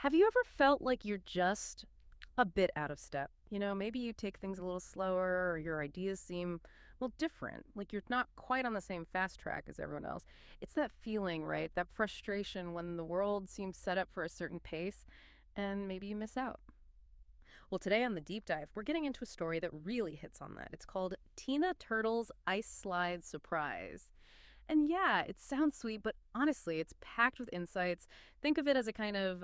Have you ever felt like you're just a bit out of step? Maybe you take things a little slower or your ideas seem, well, different. Like you're not quite on the same fast track as everyone else. It's that feeling, right? That frustration when the world seems set up for a certain pace and maybe you miss out. Well, today on the deep dive, we're getting into a story that really hits on that. It's called Tina Turtle's Ice Slide Surprise. And yeah, it sounds sweet, but honestly, it's packed with insights. Think of it as a kind of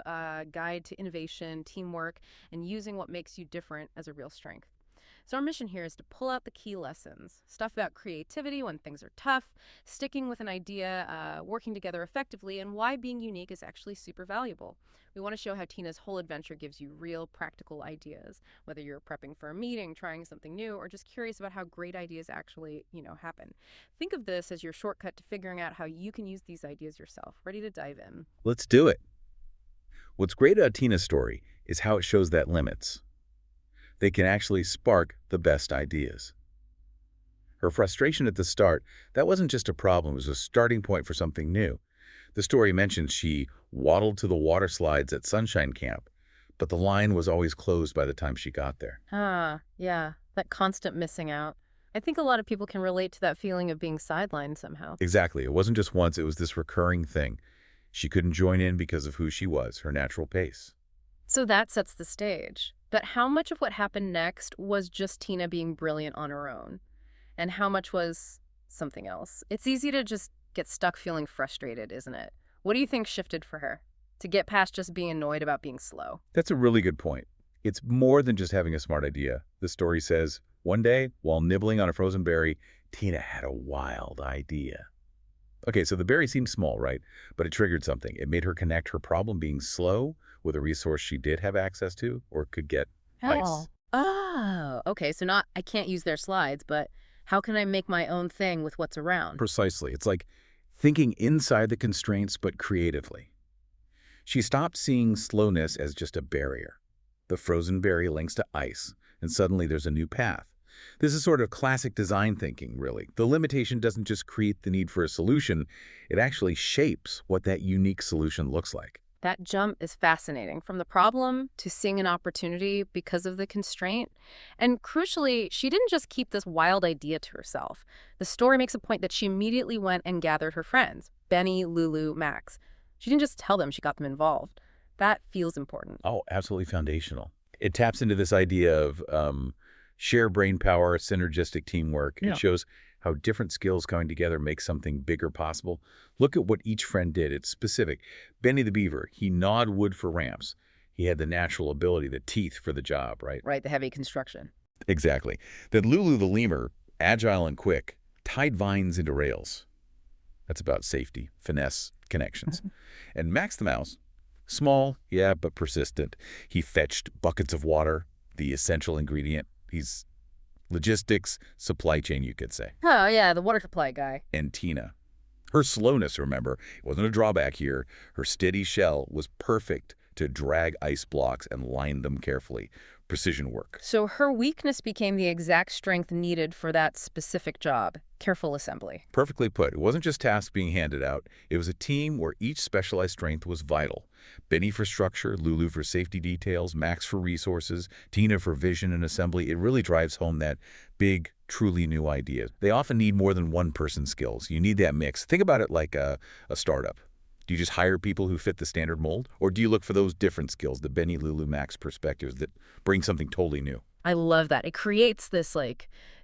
guide to innovation, teamwork, and using what makes you different as a real strength. So, our mission here is to pull out the key lessons stuff about creativity when things are tough, sticking with an idea, working together effectively, and why being unique is actually super valuable. We want to show how Tina's whole adventure gives you real practical ideas, whether you're prepping for a meeting, trying something new, or just curious about how great ideas actually, happen. Think of this as your shortcut to figuring out how you can use these ideas yourself. Ready to dive in? Let's do it. What's great about Tina's story is how it shows that limits. They can actually spark the best ideas. Her frustration at the start, that wasn't just a problem, it was a starting point for something new. The story mentions she waddled to the water slides at Sunshine Camp, but the line was always closed by the time she got there. Ah, yeah, that constant missing out. I think a lot of people can relate to that feeling of being sidelined somehow. Exactly. It wasn't just once, it was this recurring thing. She couldn't join in because of who she was, her natural pace. So that sets the stage. But how much of what happened next was just Tina being brilliant on her own? And how much was something else? It's easy to just get stuck feeling frustrated, isn't it? What do you think shifted for her? To get past just being annoyed about being slow? That's a really good point. It's more than just having a smart idea. The story says, one day, while nibbling on a frozen berry, Tina had a wild idea. Okay, so the berry seemed small, right? But it triggered something. It made her connect her problem being slow with a resource she did have access to or could get Oh. ice. Oh, okay. So not, I can't use their slides, but how can I make my own thing with what's around? Precisely. It's like thinking inside the constraints but creatively. She stopped seeing slowness as just a barrier. The frozen berry links to ice, and suddenly there's a new path. This is sort of classic design thinking, really. The limitation doesn't just create the need for a solution, it actually shapes what that unique solution looks like. That jump is fascinating, from the problem to seeing an opportunity because of the constraint. And crucially, she didn't just keep this wild idea to herself. The story makes a point that she immediately went and gathered her friends, Benny, Lulu, Max. She didn't just tell them, she got them involved. That feels important. Oh, absolutely foundational. It taps into this idea of share brain power, synergistic teamwork. Yeah. It shows how different skills coming together make something bigger possible. Look at what each friend did. It's specific. Benny the Beaver, he gnawed wood for ramps. He had the natural ability, the teeth for the job, right? Right, the heavy construction. Exactly. Then Lulu the Lemur, agile and quick, tied vines into rails. That's about safety, finesse, connections. And Max the Mouse, small, yeah, but persistent. He fetched buckets of water, the essential ingredient. He's logistics, supply chain, you could say. Oh, yeah, the water supply guy. And Tina. Her slowness, remember, wasn't a drawback here. Her steady shell was perfect to drag ice blocks and line them carefully. Precision work. So her weakness became the exact strength needed for that specific job. Careful assembly. Perfectly put. It wasn't just tasks being handed out. It was a team where each specialized strength was vital. Benny for structure, Lulu for safety details, Max for resources, Tina for vision and assembly. It really drives home that big, truly new idea. They often need more than one person's skills. You need that mix. Think about it like a startup. Do you just hire people who fit the standard mold? Or do you look for those different skills, the Benny, Lulu, Max perspectives that bring something totally new? I love that. It creates this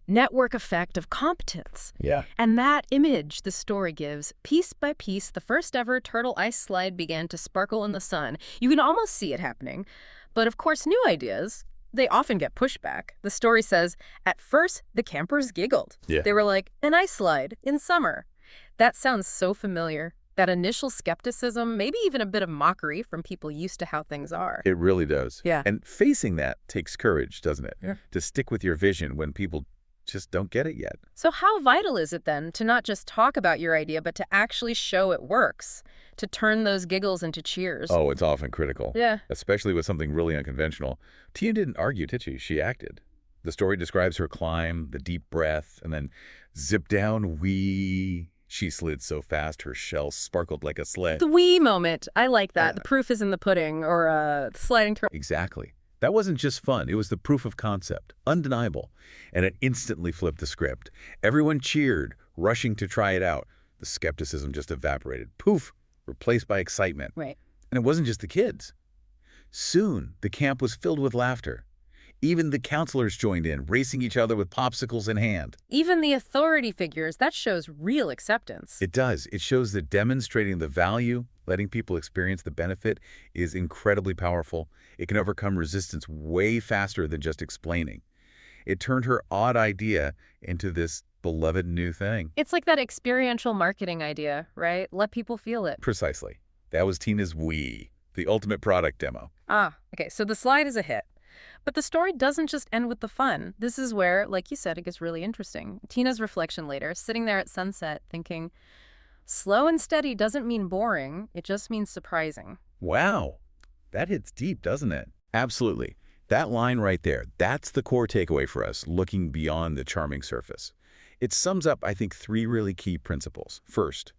network effect of competence. Yeah. And that image the story gives, piece by piece, the first ever turtle ice slide began to sparkle in the sun. You can almost see it happening. But of course, new ideas, they often get pushback. The story says, at first, the campers giggled. Yeah. They were like, an ice slide in summer. That sounds so familiar. That initial skepticism, maybe even a bit of mockery from people used to how things are. It really does. Yeah. And facing that takes courage, doesn't it? Yeah. To stick with your vision when people just don't get it yet. So how vital is it then to not just talk about your idea, but to actually show it works, to turn those giggles into cheers? Oh, it's often critical. Yeah. Especially with something really unconventional. Tia didn't argue, did she? She acted. The story describes her climb, the deep breath, and then zip down, wee. She slid so fast her shell sparkled like a sled. The wee moment. I like that. The Yeah. proof is in the pudding, or the sliding turtle. Exactly. That wasn't just fun, it was the proof of concept, undeniable. And it instantly flipped the script. Everyone cheered, rushing to try it out. The skepticism just evaporated. Poof! Replaced by excitement. Right. And it wasn't just the kids. Soon, the camp was filled with laughter. Even the counselors joined in, racing each other with popsicles in hand. Even the authority figures, that shows real acceptance. It does. It shows that demonstrating the value, letting people experience the benefit, is incredibly powerful. It can overcome resistance way faster than just explaining. It turned her odd idea into this beloved new thing. It's like that experiential marketing idea, right? Let people feel it. Precisely. That was Tina's we, the ultimate product demo. Ah, okay, so the slide is a hit. But the story doesn't just end with the fun. This is where, like you said, it gets really interesting. Tina's reflection later, sitting there at sunset, thinking, slow and steady doesn't mean boring, it just means surprising. Wow. That hits deep, doesn't it? Absolutely. That line right there, that's the core takeaway for us, looking beyond the charming surface. It sums up, I think, three really key principles. First,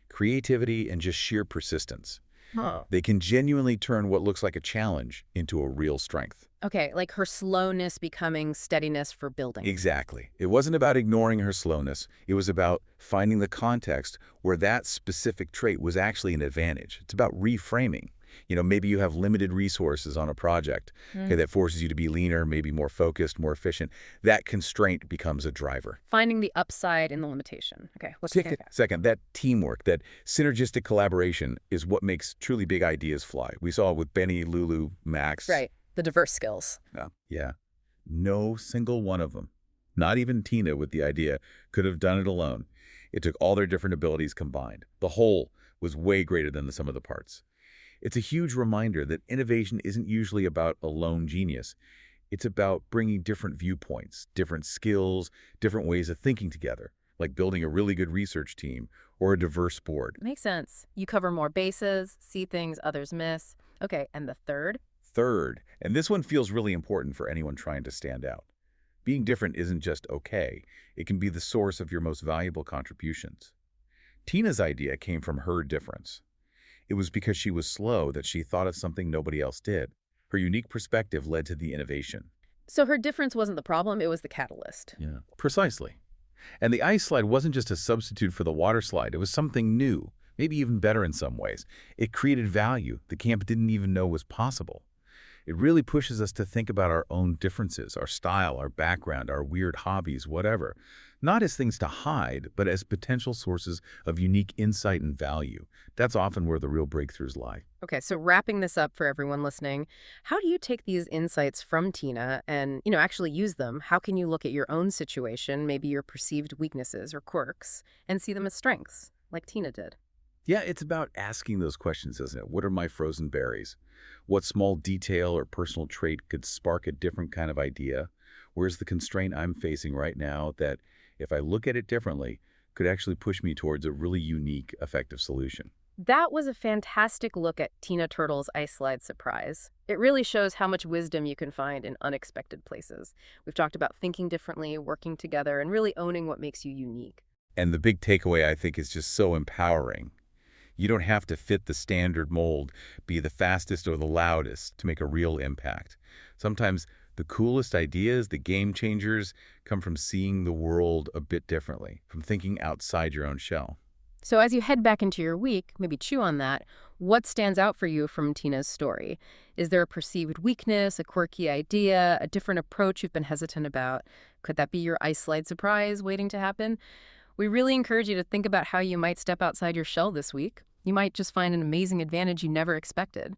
creativity and just sheer persistence. Huh. They can genuinely turn what looks like a challenge into a real strength. Okay, like her slowness becoming steadiness for building. Exactly. It wasn't about ignoring her slowness. It was about finding the context where that specific trait was actually an advantage. It's about reframing. Maybe you have limited resources on a project, okay, that forces you to be leaner, maybe more focused, more efficient. That constraint becomes a driver. Finding the upside in the limitation. Okay, what's the Second, that teamwork, that synergistic collaboration is what makes truly big ideas fly. We saw it with Benny, Lulu, Max. Right, the diverse skills. Yeah. No single one of them, not even Tina with the idea, could have done it alone. It took all their different abilities combined. The whole was way greater than the sum of the parts. It's a huge reminder that innovation isn't usually about a lone genius. It's about bringing different viewpoints, different skills, different ways of thinking together, like building a really good research team or a diverse board. Makes sense. You cover more bases, see things others miss. Okay, and the third? Third, and this one feels really important for anyone trying to stand out. Being different isn't just okay. It can be the source of your most valuable contributions. Tina's idea came from her difference. It was because she was slow that she thought of something nobody else did. Her unique perspective led to the innovation. So her difference wasn't the problem, it was the catalyst. Yeah, precisely. And the ice slide wasn't just a substitute for the water slide. It was something new, maybe even better in some ways. It created value the camp didn't even know was possible. It really pushes us to think about our own differences, our style, our background, our weird hobbies, whatever. Not as things to hide, but as potential sources of unique insight and value. That's often where the real breakthroughs lie. Okay, so wrapping this up for everyone listening, how do you take these insights from Tina and, actually use them? How can you look at your own situation, maybe your perceived weaknesses or quirks, and see them as strengths, like Tina did? Yeah, it's about asking those questions, isn't it? What are my frozen berries? What small detail or personal trait could spark a different kind of idea? Where's the constraint I'm facing right now that, if I look at it differently, could actually push me towards a really unique, effective solution? That was a fantastic look at Tina Turtle's Ice Slide Surprise. It really shows how much wisdom you can find in unexpected places. We've talked about thinking differently, working together, and really owning what makes you unique. And the big takeaway, I think, is just so empowering. You don't have to fit the standard mold, be the fastest or the loudest to make a real impact. Sometimes the coolest ideas, the game changers, come from seeing the world a bit differently, from thinking outside your own shell. So as you head back into your week, maybe chew on that, what stands out for you from Tina's story? Is there a perceived weakness, a quirky idea, a different approach you've been hesitant about? Could that be your ice slide surprise waiting to happen? We really encourage you to think about how you might step outside your shell this week. You might just find an amazing advantage you never expected.